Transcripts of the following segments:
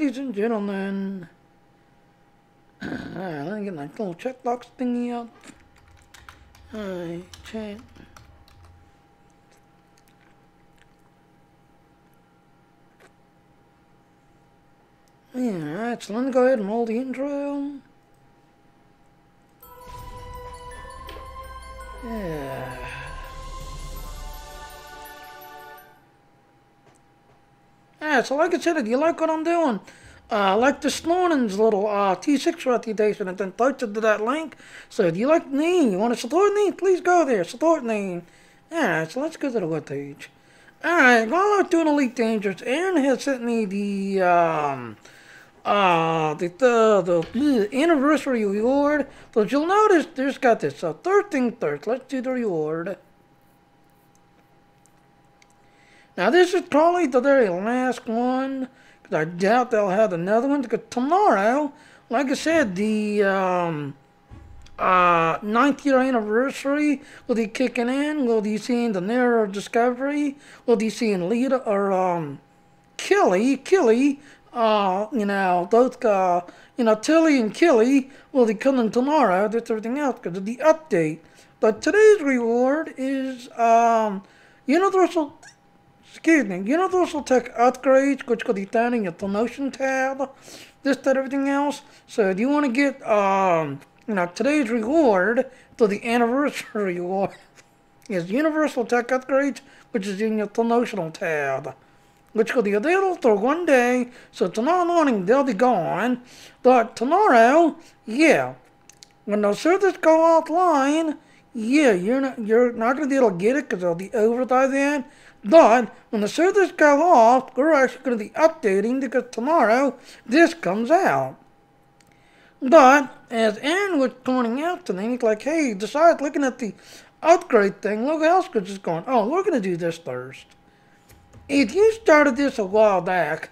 ladies and gentlemen. Alright, let me get my little checkbox thingy up. Alright, check. Yeah, alright, so let me go ahead and roll the intro. Yeah. Alright, so like I said, if you like what I'm doing, like this morning's little T6 reputation, and then posted to that link. So if you like me, you want to support me, please go there, support me. Alright, so let's go to the webpage. Alright, while I was doing Elite Dangerous, Aaron has sent me the anniversary reward. So you'll notice there's got this. So third thing first, let's do the reward. Now this is probably the very last one, because I doubt they'll have another one, because tomorrow, like I said, the 9th year anniversary will be kicking in. We'll be seeing the Narrow Discovery. We'll be seeing Lita, or Killy, both, Tilly and Killy will be coming tomorrow. That's everything else because of the update. But today's reward is Universal Tech Upgrades, which could be found in your promotion tab. This, that, everything else. So if you want to get today's reward to the anniversary reward is Universal Tech Upgrades, which is in your promotional tab, which will be available for 1 day. So tomorrow morning they'll be gone. But tomorrow, yeah, when those servers go offline, yeah, you're not gonna be able to get it because they'll be over by then. But when the servers go off, we're actually going to be updating because tomorrow this comes out. But as Aaron was pointing out to me, he's like, hey, besides looking at the upgrade thing, look else is just going, oh, we're going to do this first. If you started this a while back,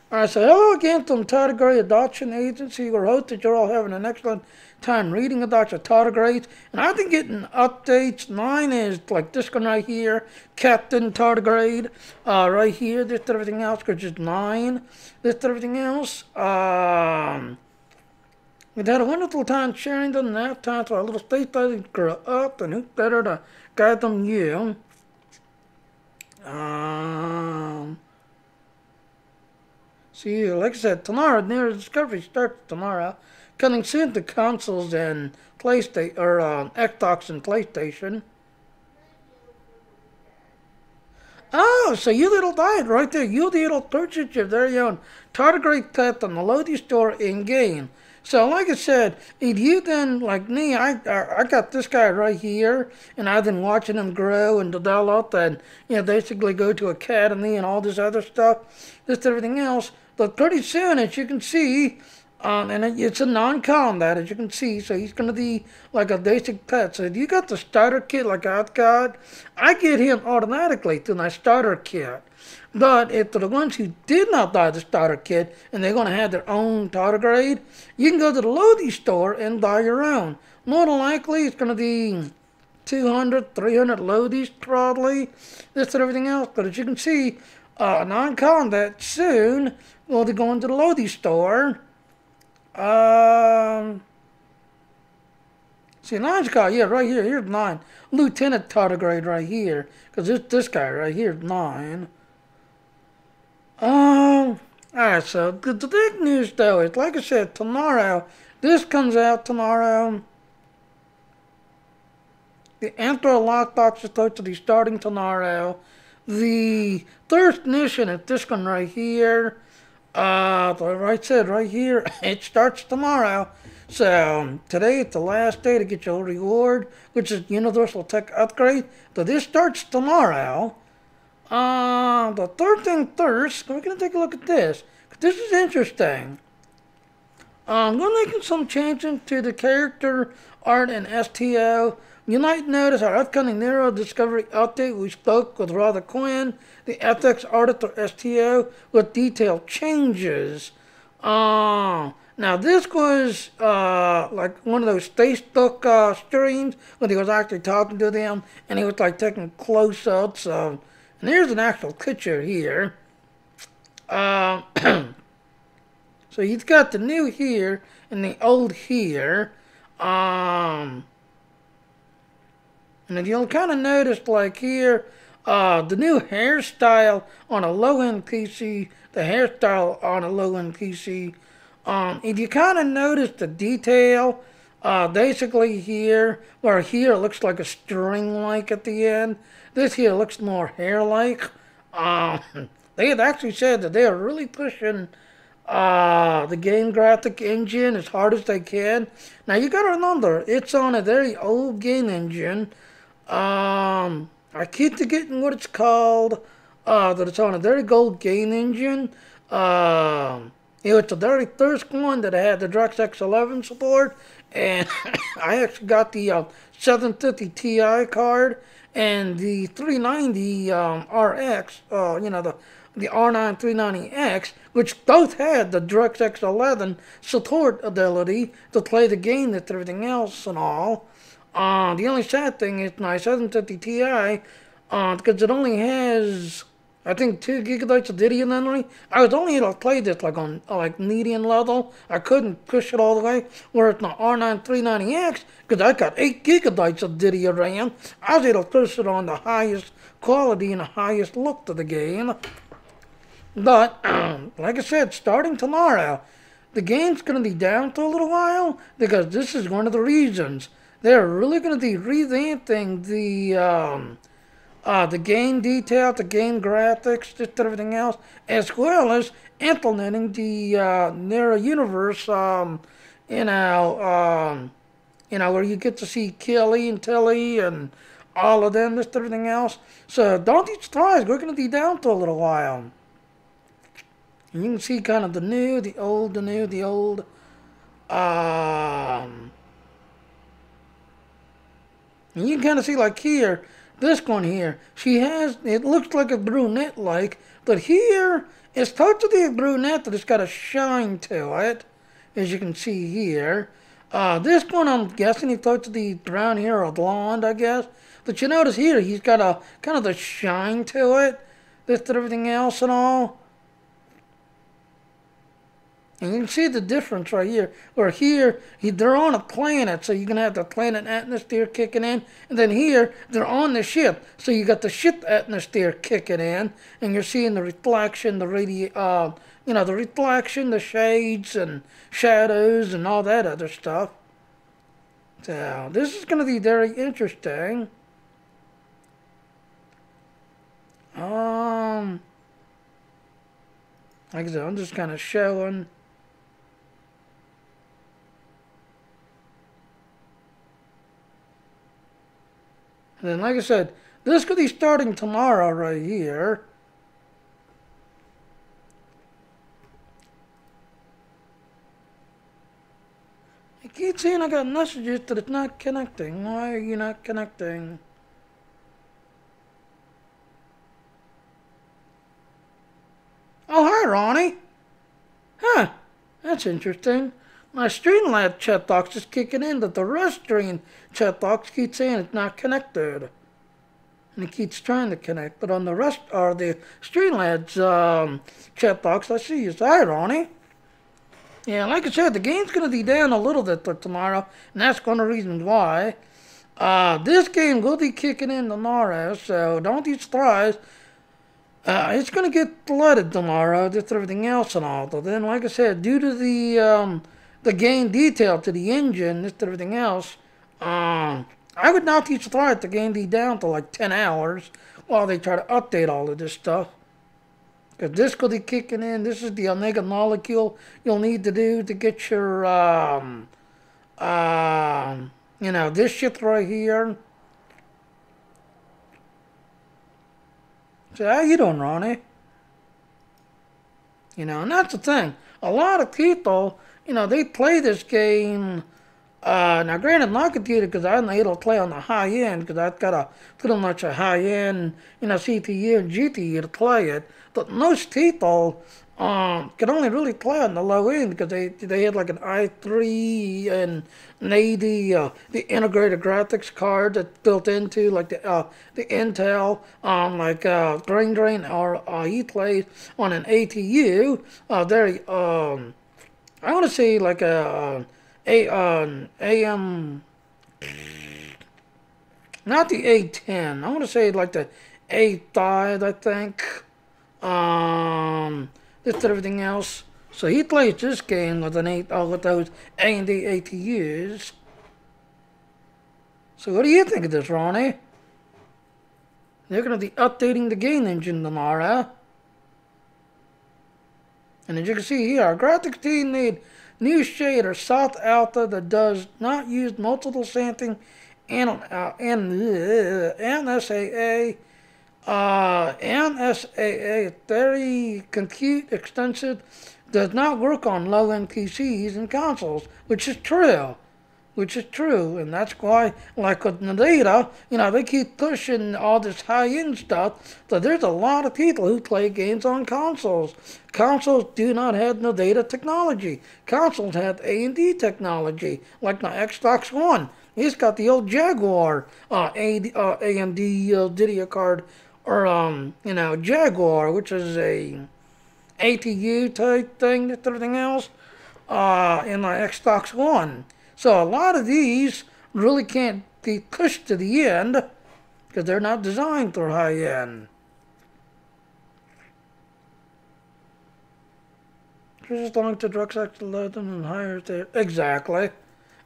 Alright, so hello again from Tardigrade Adoption Agency. We hope that you're all having an excellent time reading about your tardigrades. And I've been getting updates. Mine is like this one right here, Captain Tardigrade, right here. This to everything else, which is 9. This to everything else. We've had a wonderful time sharing them, and now it's time for our little space buddies to grow up, and who's better to guide them you? See, like I said, tomorrow, Narrow Discovery starts tomorrow. Coming soon to consoles and PlayStation, or Xbox and PlayStation. Oh, so you little died right there. You little purchase your very own tardigrade pet on the Lodi store in game. So, like I said, if you then, like me, I got this guy right here, and I've been watching him grow and develop, and basically go to academy and all this other stuff, this and everything else. But pretty soon, as you can see, and it's a non-combat, as you can see, so he's going to be like a basic pet. So if you got the starter kit like I've got, I get him automatically through my starter kit. But if for the ones who did not buy the starter kit, and they're going to have their own tardigrade, you can go to the Lodi store and buy your own. More than likely, it's going to be 200, 300 Lodis probably, this and everything else. But as you can see, non-combat soon will be going to the Lodi store. See, 9's got, yeah, right here. Here's 9. Lieutenant Tardigrade right here. Because this guy right here is 9. Alright, so the big news though is, like I said, tomorrow, this comes out tomorrow. The Antler lockbox is supposed to be starting tomorrow. The first mission is this one right here. Right said right here, it starts tomorrow. So today is the last day to get your reward, which is Universal Tech Upgrade. So this starts tomorrow. The third thing first, we're gonna take a look at this. This is interesting. We're making some changes to the character art and STO. You might notice our upcoming Narrow Discovery update. We spoke with Rhonda Quinn, the FX artist for STO, with detailed changes. Now this was like one of those stay stuck streams when he was actually talking to them, and he was like taking close-ups of. And here's an actual picture here. Uh, so he's got the new here and the old here. And if you'll kind of notice, like here, the new hairstyle on a low-end PC, the hairstyle on a low-end PC. If you kind of notice the detail, basically here, where here it looks like a string-like at the end, this here looks more hair-like. They had actually said that they are really pushing the game graphic engine as hard as they can. Now you gotta remember, it's on a very old game engine. I keep forgetting what it's called. That it's on a very old game engine. It was the very first one that had the DirectX 11 support, and I actually got the 750 Ti card and the 390 RX. The R9 390X, which both had the DirectX 11 support ability to play the game with everything else and all. The only sad thing is my 750 Ti, because it only has, I think, 2 gigabytes of video memory. I was only able to play this like on like medium level. I couldn't push it all the way. Whereas my R9 390X, because I got 8 gigabytes of video RAM, I was able to push it on the highest quality and the highest look to the game. But, like I said, starting tomorrow, the game's going to be down for a little while because this is one of the reasons. They're really going to be revamping the game detail, the game graphics, just everything else, as well as implementing the narrow universe, where you get to see Kelly and Tilly and all of them, just everything else. So don't be surprised, we're going to be down for a little while. And you can see kind of the new, the old, the new, the old. And you can kind of see like here, this one here, she has, it looks like a brunette like, but here, it's totally a brunette that it's got a shine to it, as you can see here. This one I'm guessing he's totally brown hair or blonde, I guess. But you notice here, he's got a kind of the shine to it, this and everything else and all. And you can see the difference right here. Where here, they're on a planet, so you're going to have the planet atmosphere kicking in. And then here, they're on the ship, so you got the ship atmosphere kicking in. And you're seeing the reflection, the the reflection, the shades and shadows and all that other stuff. So, this is going to be very interesting. Like I said, I'm just kind of showing. And then, like I said, this could be starting tomorrow right here. I keep saying I got messages that it's not connecting. Why are you not connecting? Oh, hi, Ronnie. Huh, that's interesting. My Streamlab chat box is kicking in, but the Restream chat box keeps saying it's not connected. And it keeps trying to connect, but on the the Streamlab's chat box, I see you. Hi, Ronnie. Yeah, like I said, the game's going to be down a little bit for tomorrow, and that's one of the reasons why. This game will be kicking in tomorrow, so don't be surprised. It's going to get flooded tomorrow, just everything else and all. But then, like I said, due to the game detail to the engine, just everything else, I would not be surprised if the game be down for like 10 hours while they try to update all of this stuff. Because this could be kicking in. This is the Omega molecule you'll need to do to get your, this shit right here. So how you doing, Ronnie? And that's the thing. A lot of people, they play this game. Now, granted, my computer, because I'm able to play on the high end, because I've got a pretty much a high end, CPU and GPU to play it. But most people, could only really play on the low end because they had like an i3 and an AD, the integrated graphics card that's built into like the Intel, like Brain Drain, or he plays on an ATU. I want to say like AM, not the A10. I want to say like the A5, I think. Just everything else. So he plays this game with with those A&D ATUs. So what do you think of this, Ronnie? They're going to be updating the game engine tomorrow. And as you can see here, our graphics team made new shader South Alpha that does not use multiple sampling and NSAA. NSAA, very compute extensive, does not work on low-end PCs and consoles, which is true. And that's why, like with Nadita, they keep pushing all this high-end stuff, so there's a lot of people who play games on consoles. Consoles do not have Nadita technology. Consoles have A&D technology, like my Xbox One. It's got the old Jaguar AMD video card, or Jaguar, which is a ATU type thing with everything else, in my Xbox One. So a lot of these really can't be pushed to the end because they're not designed for high end. Just as long as the DirectX 11 and higher there. Exactly.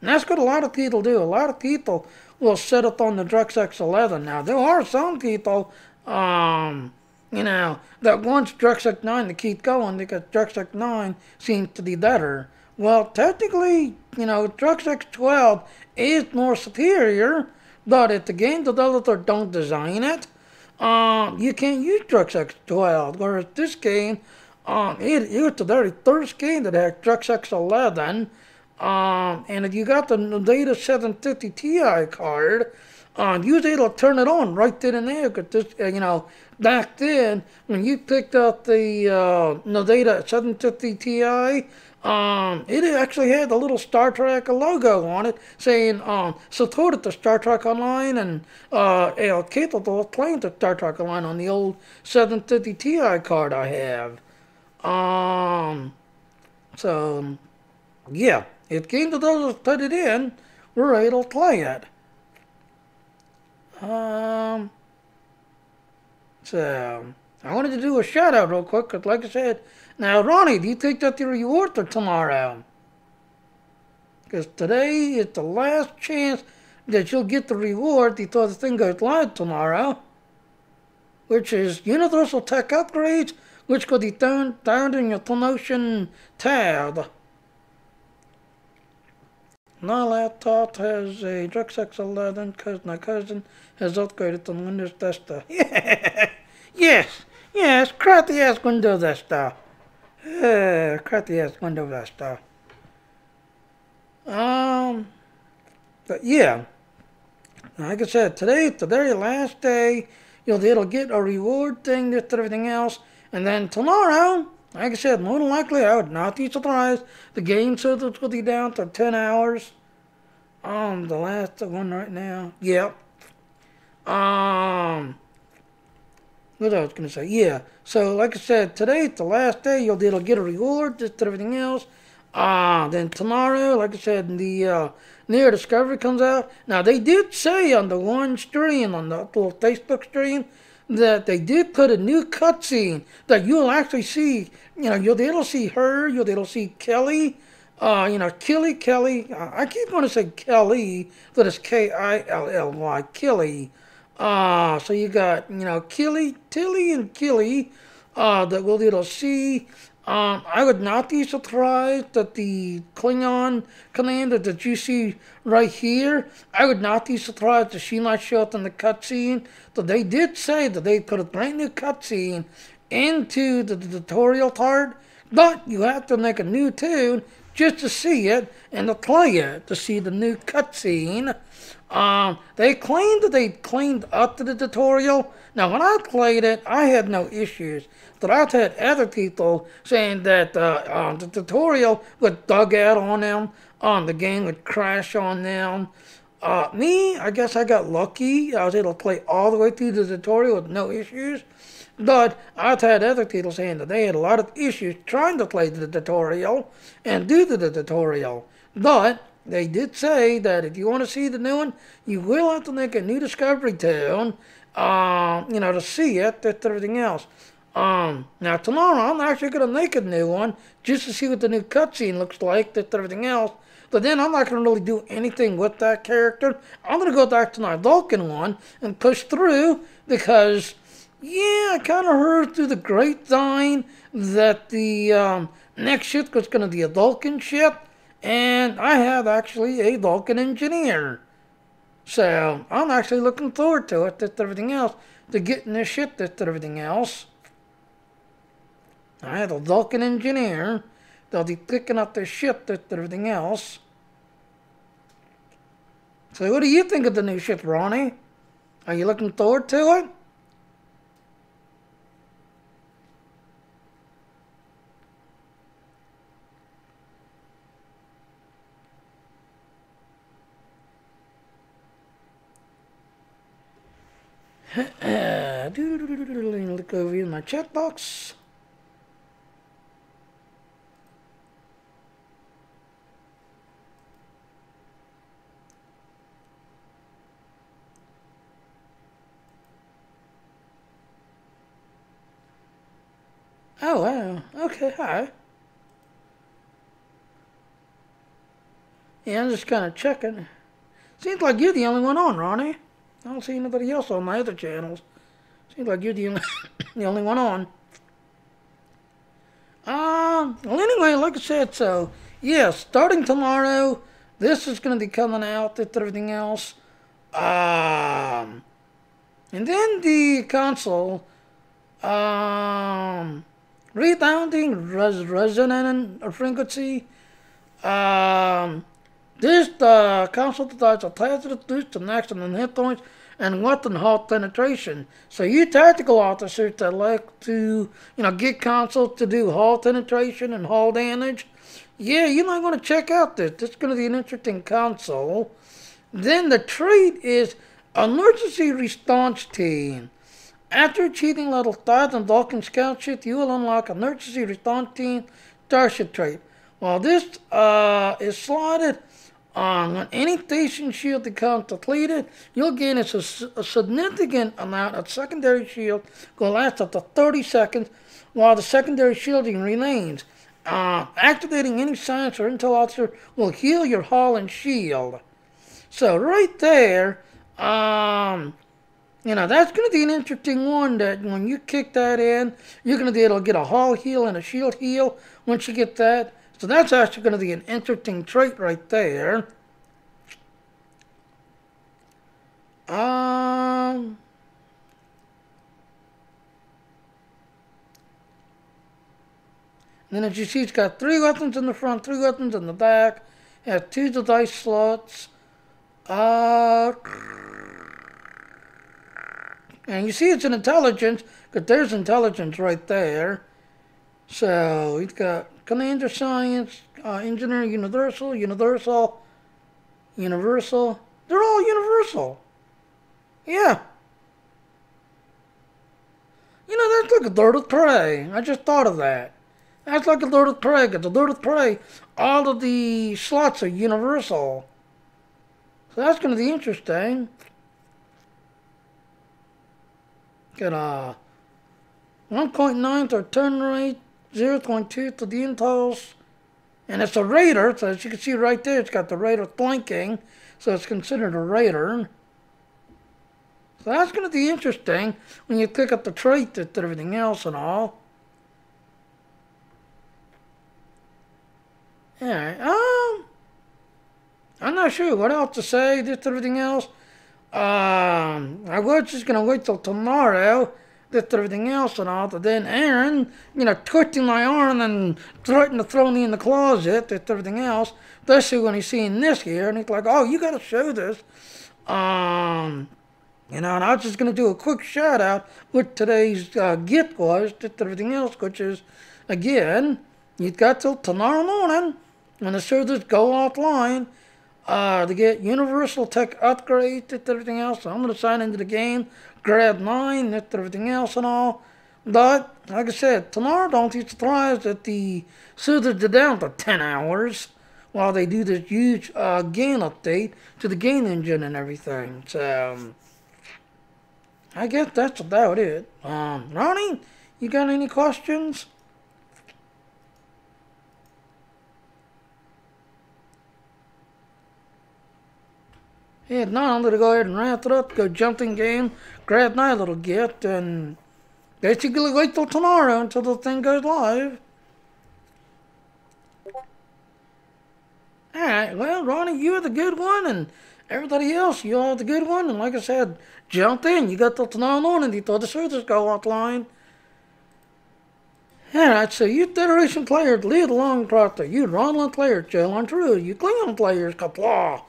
And that's what a lot of people do. A lot of people will set up on the DirectX 11. Now, there are some people that wants DirectX 9 to keep going because DirectX 9 seems to be better. Well, technically, DirectX 12 is more superior, but if the game developer don't design it, you can't use DirectX 12. Whereas this game, it was the very first game that had DirectX 11, and if you got the Data 750 Ti card, you was able to turn it on right then and there. Because this, back then when you picked up the Data 750 Ti, it actually had the little Star Trek logo on it saying supported the Star Trek Online and capable of playing the Star Trek Online on the old 750 Ti card I have. So yeah, if game developers put it in, we're able to play it. So I wanted to do a shout out real quick because, like I said, now Ronnie, do you think that the reward for tomorrow? Because today is the last chance that you'll get the reward before the thing goes live tomorrow, which is Universal Tech Upgrades, which could be down in your promotion tab. My laptop has a DirectX 11 because my cousin has upgraded to Windows Desktop. Yes, crafty ass Windows Desktop. Crafty ass Windows Desktop. But yeah, like I said, today's the very last day. It'll get a reward thing, this and everything else, and then tomorrow, like I said, more than likely, I would not be surprised. The game service will be down to 10 hours. The last one right now. Yep. What I was going to say. Yeah. So, like I said, today's the last day. It'll get a reward, just and everything else. Then tomorrow, like I said, the Near Discovery comes out. Now, they did say on the one stream, on the little Facebook stream, that they did put a new cutscene that you'll actually see. You'll be able to see her. You'll be able to see Kelly. Kelly. I keep wanting to say Kelly, but it's Killy, Kelly. So you got, Tilly and Kelly, that we'll be able to see. I would not be surprised that the Klingon commander that you see right here, I would not be surprised if she might show up in the cutscene. But they did say that they put a brand new cutscene into the tutorial part, but you have to make a new tune just to see it and to play it, to see the new cutscene. They claimed that they cleaned up the tutorial. Now, when I played it, I had no issues. But I've had other people saying that the tutorial would dug out on them, the game would crash on them. Me, I guess I got lucky. I was able to play all the way through the tutorial with no issues. But I've had other people saying that they had a lot of issues trying to play the tutorial and do the tutorial. But they did say that if you want to see the new one, you will have to make a new Discovery Town, to see it, that's everything else. Now tomorrow I'm actually going to make a new one just to see what the new cutscene looks like, that's everything else. But then I'm not going to really do anything with that character. I'm going to go back to my Vulcan one and push through because, yeah, I kind of heard through the grapevine that the next ship was going to be a Vulcan ship. And I have actually a Vulcan engineer. So I'm actually looking forward to it, that's everything else, to getting this ship, that's everything else. I have a Vulcan engineer. They'll be picking up their ship, that's everything else. So what do you think of the new ship, Ronnie? Are you looking forward to it? Look over in my chat box. Oh, wow. Okay, hi. Yeah, I'm just kind of checking. Seems like you're the only one on, Ronnie. I don't see anybody else on my other channels. Seems like you're the only, the only one on. Well, anyway, like I said, so, yeah, starting tomorrow, this is going to be coming out, and everything else. And then the console, rebounding resonant frequency. This console provides a positive boost to maximum hit points and weapon halt penetration. So you tactical officers that like to, get consoles to do hull penetration and hull damage, yeah, you might want to check out this. This is going to be an interesting console. Then the trait is emergency response team. After achieving level 5 in Vulcan Scout Ship, you will unlock emergency response team starship trait. While this is slotted when any station shield becomes depleted, you'll gain a significant amount of secondary shield, will last up to 30 seconds while the secondary shielding remains. Activating any science or intel officer will heal your hull and shield. So right there, that's going to be an interesting one that when you kick that in, you're going to be able to get a hull heal and a shield heal once you get that. So that's actually going to be an interesting trait right there. And then as you see, it's got 3 weapons in the front, 3 weapons in the back. It has 2 device slots. And you see it's an intelligence, because there's intelligence right there. So it's got Commander Science, Engineer Universal. They're all universal. Yeah. That's like a Lord of Prey. I just thought of that. That's like a Lord of Prey, because the Lord of Prey, all of the slots are universal. So that's going to be interesting. Got a 1.9 to turn rate, 0.2 to the intels. And it's a Raider, so as you can see right there, it's got the Raider flanking, so it's considered a Raider. So that's going to be interesting when you pick up the trait and everything else and all. Alright, I'm not sure what else to say, just everything else. I was just going to wait till tomorrow, that everything else and all. But then Aaron, twisting my arm and threatening to throw me in the closet, that everything else. Especially when he's seeing this here, and he's like, "Oh, you got to show this." And I was just going to do a quick shout out what today's gift was, just everything else, which is, again, you've got till tomorrow morning when the servers go offline to get Universal Tech upgrade, just everything else. So I'm going to sign into the game, grab 9, just everything else and all. But, like I said, tomorrow don't be surprised that the servers are down to 10 hours while they do this huge game update to the game engine and everything. So, I guess that's about it. Ronnie, you got any questions? Yeah, now I'm going to go ahead and wrap it up, go jump in game, grab my little gift, and basically wait till tomorrow until the thing goes live. Alright, well, Ronnie, you are the good one, and everybody else, you are the good one, and like I said, jump in. You got till tomorrow morning before the servers go offline. Alright, so you Federation players, lead along Proctor. You Ronland players, Jail on True. You Klingon players, Kapla.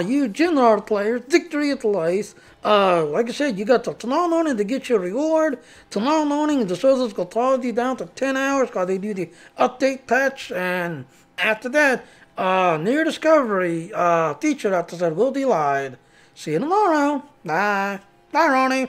You General players, Victory at the Lace. Like I said, you got till tomorrow morning to get your reward. Tomorrow morning, the servers will close you down to 10 hours because they do the update patch, and after that, Near Discovery, feature episode will be live. See you tomorrow. Bye. Bye, Ronnie.